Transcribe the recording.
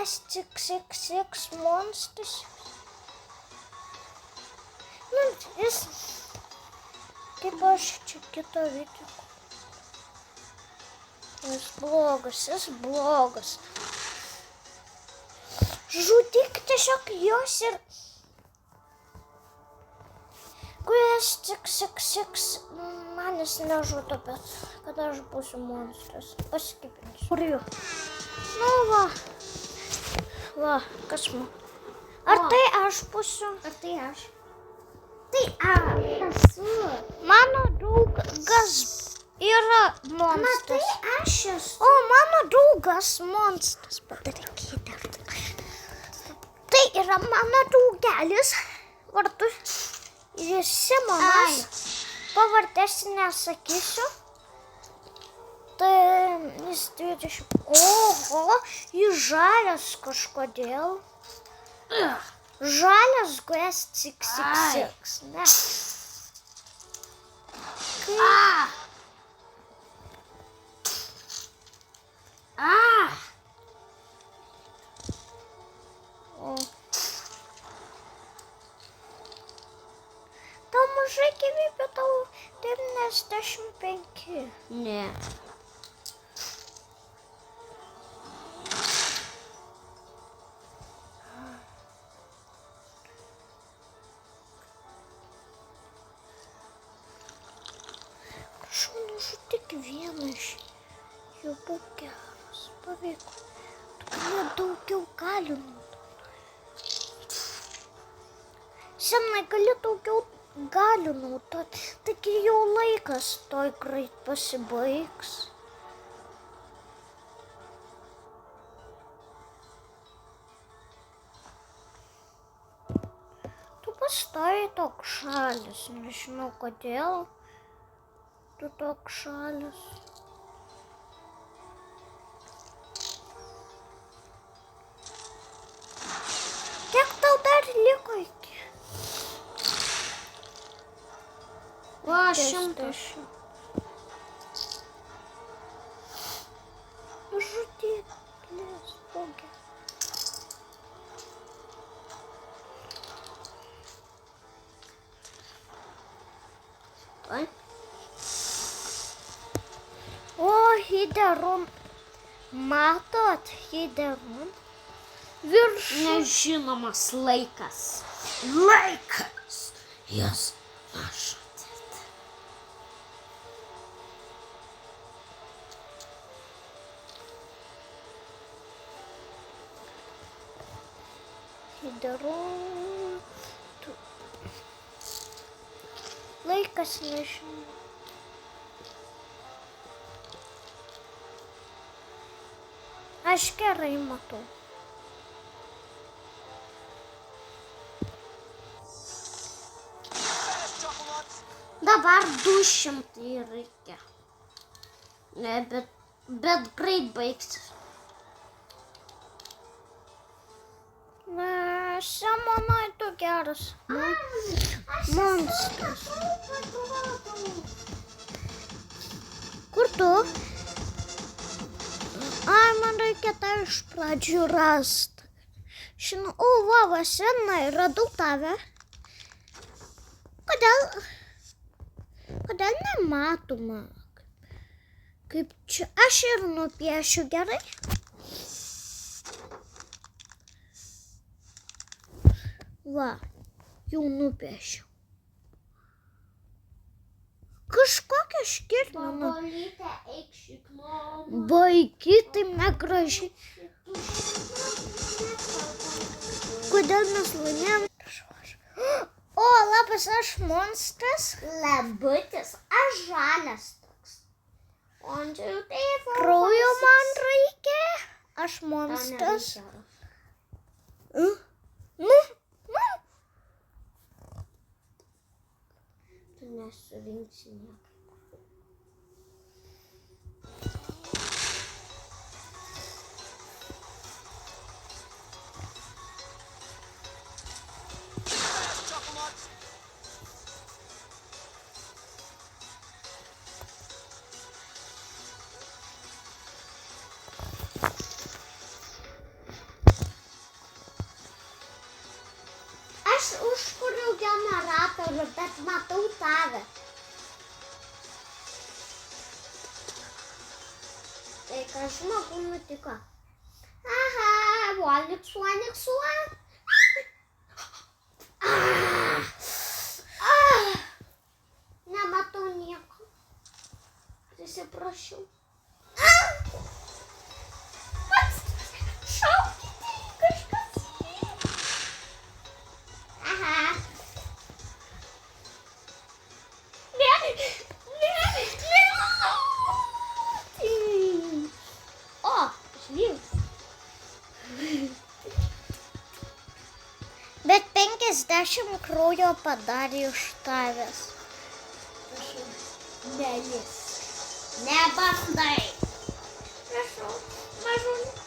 XXX monstras. Nu, jis kaip aš čia kito video. Jis blogas. Žudyk tiesiog jos ir... XXX, manis nežudo, bet kada aš būsiu monstras, pasikipinsiu. Kur jų? Nu va, kas man? Ar tai aš būsiu? Ar tai aš? Tai aš esu. Mano draugas yra monstras. Tai aš esu. O, mano draugas monstras. Padarykite. Tai yra mano draugelis. Vardu Simonas. Pavardės nesakysiu. Tai jis 20. Oho, jis žalias kažkodėl. Žalias XXX. Ne. Tau mažai gyvybių, tau 95. Ne. Prašau, nužudyk vieną iš jų, būk geras, pavyko. Tu gali daugiau galių naudoti. Senai gali daugiau galių naudoti, taigi jau laikas toj greit pasibaigs. Tu pastoji toks šalis, nežinau kodėl. Tu toks šalis. Kiek tau dar liko iki? Va, 100. Žudyk, plės, būgė. Oi. O, Hiderum. Matot, Hiderum? Viršų. Nežinomas laikas. Laikas. Jūs mažutėt. Hiderum. Laikas nežinau. Aš gerai matau. Dabar 200 reikia. Ne, bet greit baigsis. Na, Simonai, tu geras. Monstras. Kur tu? Ai, man reikia tą iš pradžių rasti. Žinau, va, senai, radau tave. Kodėl nematoma? Kaip čia aš ir nupiešiu gerai? Va, jau nupiešiu. Kažkokia škirmena. Babolytė, eik šiklom. Baigi, taip negražiai. Kodėl mes laimėjom? O, labas, aš monstras. Labutis, aš žalias toks. Kraujo man reikia. Aš monstras. Nu. Tu nesurinksi nieko. generatorių, bet matau tave. Tai ką žmogui nutiko? Aha, Niksuo. Nematau nieko. Atsiprašau. Šaukite, kažkas įvyko. Aha. O, žvyras. Bet 50 kraujo padarė iš tavęs. Nelis. Nebandai. Prašau, mažulį.